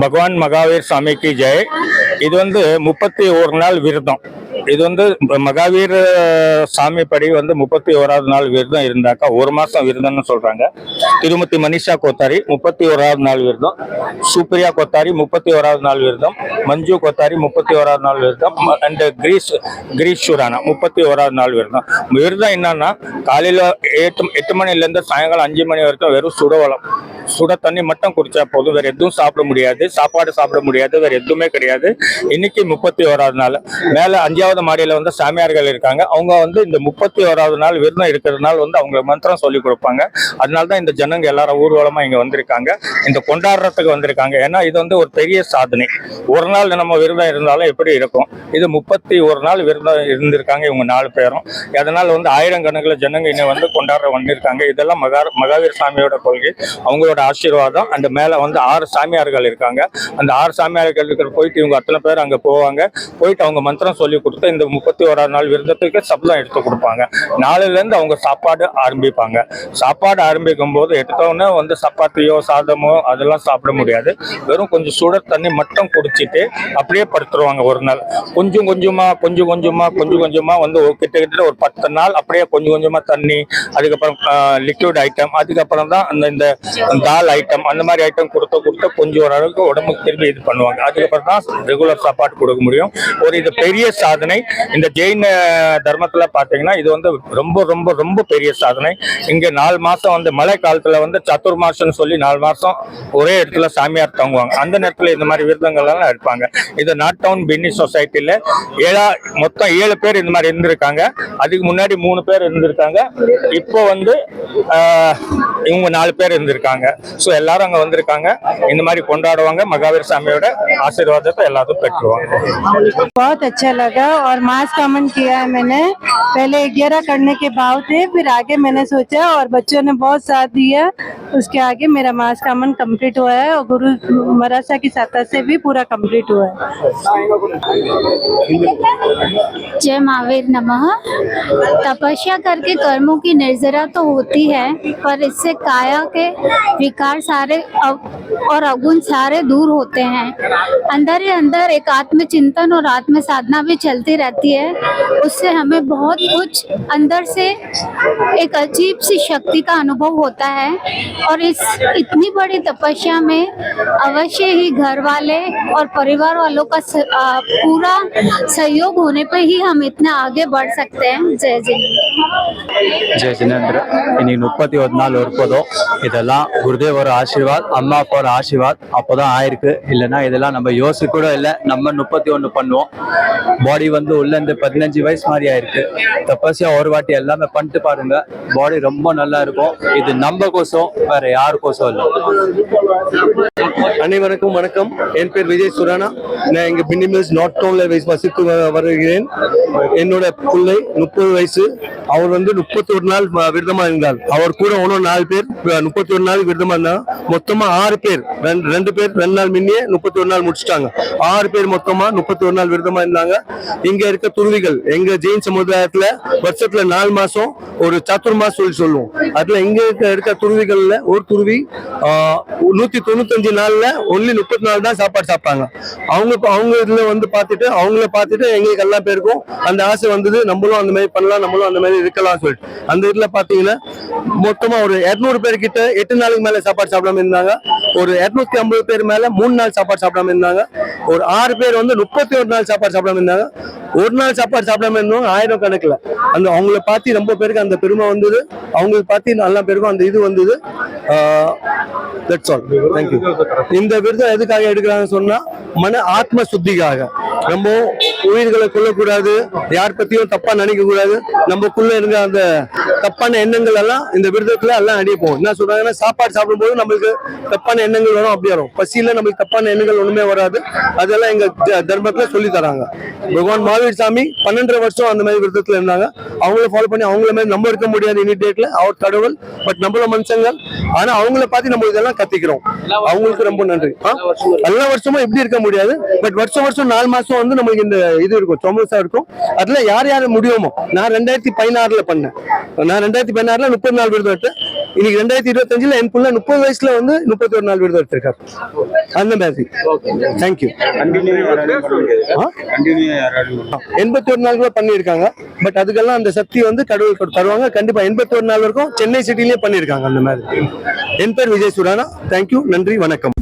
பகவான் மகாவீர் சாமிக்கு ஜெய். இது வந்து 31 நாள் விரதம். இது வந்து மகாவீர் சாமி படி வந்து 31வது நாள் விரதம் இருந்தாக்கா 1 மாசம் விரதம்னு சொல்றாங்க. திருமதி மனிஷா கோத்தாரி 31வது நாள் விரதம், சுப்ரியா கோத்தாரி 31வது நாள் விரதம், மஞ்சு கோத்தாரி 31வது நாள் விரதம், அண்ட் கிரீஷ் சுரானா 31வது நாள் விரதம். விரதம் என்னன்னா காலையில 8 மணிலேருந்து சாயங்காலம் 5 மணி வரைக்கும் வெறும் சுட தண்ணி மட்டும் குடிச்சா போதும். வேற எதுவும் சாப்பிட முடியாது, சாப்பாடு சாப்பிட முடியாது, வேற எதுவுமே கிடையாது. இன்னைக்கு 31வது நாள். மேல 5வது மாடியில வந்து சாமியார்கள் இருக்காங்க. அவங்க வந்து இந்த 31வது நாள் விரதம் இருக்கிறதுனால வந்து அவங்க மந்திரம் சொல்லி கொடுப்பாங்க. அதனாலதான் இந்த ஜனங்க எல்லாரும் ஊர்வலமா இங்க வந்திருக்காங்க, இந்த கொண்டாடுறதுக்கு வந்திருக்காங்க. ஏன்னா இது வந்து ஒரு பெரிய சாதனை. ஒரு நாள் நம்ம விரதம் இருந்தாலும் எப்படி இருக்கும், இது 31 நாள் விரதம் இருந்திருக்காங்க இவங்க 4 பேரும். அதனால வந்து ஆயிரக்கணக்கில் ஜனங்க இன்னும் வந்து கொண்டாட வந்திருக்காங்க. இதெல்லாம் மகாவீர் சாமியோட கொள்கை, அவங்களோட ஆசீர்வாதம். அந்த மேல வந்து 6 சாமியார்கள் இருக்காங்க. அந்த 6 சாமியார்கள் போயிட்டு இவங்க அத்தனை பேர் அங்க போவாங்க. போயிட்டு அவங்க மந்திரம் சொல்லி கொடுத்து இந்த 31வது நாள் விரதத்துக்கு சப்தம் எடுத்து கொடுப்பாங்க. நாளையில இருந்து அவங்க சாப்பாடு ஆரம்பிப்பாங்க. சாப்பாடு ஆரம்பிக்கும் போது எடுத்தோடனே வந்து சப்பாத்தியோ சாதமோ அதெல்லாம் சாப்பிட முடியாது. வெறும் கொஞ்சம் சுட தண்ணி மட்டும் குடிச்சிட்டு அப்படியே படுத்துருவாங்க. ஒரு நாள் கொஞ்சம் கொஞ்சமா வந்து கிட்டத்தட்ட ஒரு 10 நாள் அப்படியே கொஞ்சம் கொஞ்சமா தண்ணி, அதுக்கப்புறம் லிக்விட் ஐட்டம், அதுக்கப்புறம் தான் இந்த தால் ஐட்டம், அந்த மாதிரி ஐட்டம் கொடுத்த கொஞ்சம் ஓரளவுக்கு உடம்புக்கு திரும்பி இது பண்ணுவாங்க. அதுக்கப்புறம் தான் ரெகுலர் சாப்பாடு கொடுக்க முடியும். இது பெரிய சாதனை. இந்த ஜெயின் தர்மத்துல பாத்தீங்கன்னா இது வந்து ரொம்ப ரொம்ப ரொம்ப பெரிய சாதனை. இங்க 4 மாசம் வந்து மழை காலத்துல வந்து சத்துர்மாசம்னு சொல்லி 4 மாசம் ஒரே இடத்துல சாமியார் தங்குவாங்க. அந்த நேரத்துல இந்த மாதிரி விருதங்கள் எல்லாம் எடுப்பாங்க. இது நார்த் டவுன் பின்னி சொசைட்டில மொத்தம் 7 பேர் இந்த மாதிரி இருந்திருக்காங்க. அதுக்கு முன்னாடி 3 பேர் இருந்திருக்காங்க. இப்போ வந்து இவங்க 4 பேர் இருந்திருக்காங்க. ஸோ எல்லாரும் அங்க வந்திருக்காங்க, இந்த மாதிரி கொண்டாடுவாங்க. மகாவீர் சாமியோட ஆசீர்வாதத்தை எல்லாரும் பெற்றுவாங்க. बहुत अच्छा लगा और मास कामन किया है मैंने। पहले 11 करने के भाव थे, फिर आगे मैंने सोचा और बच्चों ने बहुत साथ दिया, उसके आगे मेरा मास कामन कंप्लीट हुआ है और गुरु मरासा की सहायता से भी पूरा कंप्लीट हुआ है। जय महावीर नमः। तपस्या करके कर्मों की निर्जरा तो होती है, पर इससे काया के विकार सारे और अवगुण सारे दूर होते हैं। अंदर ही अंदर एक आत्मचिंतन और आत्म साधना भी चलती रहती है। उससे हमें बहुत कुछ अंदर से एक अजीब सी शक्ति का अनुभव होता है। और इस इतनी बड़ी तपस्या में अवश्य ही घर वाले और परिवार वालों का पूरा सहयोग होने पर ही हम इतना आगे बढ़ सकते हैं। जय ஜெய் ஜினேந்திர. இன்னைக்கு 31 நாள் இருப்பதும் இதெல்லாம் குருதேவோட ஆசீர்வாத், அம்மா அப்பாவோட ஆசீர்வாத் அப்போதான் ஆயிருக்கு. இல்லைன்னா இதெல்லாம் நம்ம யோசிக்க கூட இல்லை. நம்ம 31 பண்ணுவோம். பாடி வந்து உள்ள இந்த 15 வயசு மாதிரி ஆயிருக்கு. தப்பசியா ஒரு வாட்டி எல்லாமே பண்ணிட்டு பாருங்க, பாடி ரொம்ப நல்லா இருக்கும். இது நம்ம கோசம், வேற யாருக்கோசம் இல்லை. அனைவருக்கும் வணக்கம். என் பேர் விஜய் சுரானா. நான் இங்க பின்னி மில்ஸ் நார்த் டவுன்ல வசித்து வருகிறேன். என்னோட பிள்ளை 30 வயசு. அவர் வந்து 31 நாள் விரதமா இருந்தார். அவர் கூட இன்னும் 4 பேர் 31 நாள் விரதமா இருந்தாங்க. மொத்தமா 6 பேர், 2 பேர் 2 நாள் முன்னே 31 நாள் முடிச்சிட்டாங்க. 6 பேர் மொத்தமா 31 நாள் விரதமா இருந்தாங்க. இங்க இருக்க துறவிகள், எங்க ஜெயின் சமுதாயத்துல வருஷத்துல 4 மாசம் ஒரு சத்துர்மாஸ் சொல்லுவோம். அதுல இங்க இருக்க துறவிகள்ல ஒரு துறவி 195 நாள்ல ஒன்லி 30 நாள் தான் சாப்பாடு சாப்பிட்டாங்க. அவங்க இதுல வந்து அவங்கள பார்த்துட்டு எங்களுக்கு எல்லா பேருக்கும் அந்த ஆசை வந்தது, நம்மளும் அந்த மாதிரி பண்ணலாம், நம்மளும் அந்த மாதிரி இருக்கலாம் சொல்லிட்டு. அந்த இதுல பாத்தீங்கன்னா மொத்தமா ஒரு 200 பேர் கிட்ட 8 நாளுக்கு மேல சாப்பாடு சாப்பிடாம இருந்தாங்க. ஒரு 250 பேர் மேல 3 நாள் சாப்பாடு சாப்பிடாம இருந்தாங்க. ஒரு 6 பேர் வந்து 31 நாள் சாப்பாடு சாப்பிடாம இருந்தாங்க. ஒரு நாள் சாப்பாடு சாப்பிடாம இருந்தோம் 1000 கணக்குல. அந்த அவங்கள பார்த்து ரொம்ப பேருக்கு அந்த பெருமை வந்தது. அவங்களுக்கு பார்த்து நல்லா பேருக்கும் அந்த இது வந்தது. That's all. Thank you. இந்த விரதம் எதுக்காக எடுக்கிறாங்கன்னு சொன்னா மன ஆத்ம சுத்திக்காக. நம்ம உயிர்களை கொல்லக்கூடாது, யார் பத்தியும் தப்பா நினைக்க கூடாது. நம்மக்குள்ள இருக்க அந்த தப்பான எண்ணங்கள் எல்லாம் இந்த விரதத்துல எல்லாம் அடிப்போம். என்ன சொல்றாங்கன்னா, சாப்பாடு சாப்பிடும்போது நம்மளுக்கு தப்பான எண்ணங்கள் வரும், அப்படி வரும். பசியில நம்மளுக்கு தப்பான எண்ணங்கள் ஒண்ணுமே வராது. அதெல்லாம் எங்க தர்மத்துல சொல்லி தராங்க. பகவான் மகாவீர் சாமி 12 வருஷம் அந்த மாதிரி விரதத்துல இருந்தாங்க. அவங்கள ஃபாலோ பண்ணி அவங்கள மாதிரி நம்ம இருக்க முடியாது இனிடேட்ல. அவர் கடவுள், பட் நம்மள மனுஷங்கள். ஆனா அவங்கள பார்த்து நம்ம இதெல்லாம் கத்திக்கிறோம். அவங்களுக்கு ரொம்ப நன்றி. எல்லா வருஷமும் எப்படி இருக்க முடியாது, பட் வருஷம் 4 மாசம் வந்து நம்மளுக்கு இந்த இது இருக்கும், சோமசா இருக்கும். அதுல யார் யார் முடியுமோ, நான் 2016ல பண்ணேன். நான் 2016ல 30 நாள் விரதம் எடுத்தேன். இன்னைக்கு 2025 என் புள்ள 30 வயசுல வந்து 31 நாள் விரதம் எடுத்திருக்காரு. அந்த மாதிரி. தேங்க்யூ. 81 நாள் கூட பண்ணியிருக்காங்க. பட் அதுக்கெல்லாம் அந்த சக்தி வந்து கடவுள் தருவாங்க. கண்டிப்பா 81 நாள் வரைக்கும் சென்னை சிட்டிலேயே பண்ணியிருக்காங்க அந்த மாதிரி. என் பேர் விஜய் சுரானா. தேங்க்யூ. நன்றி, வணக்கம்.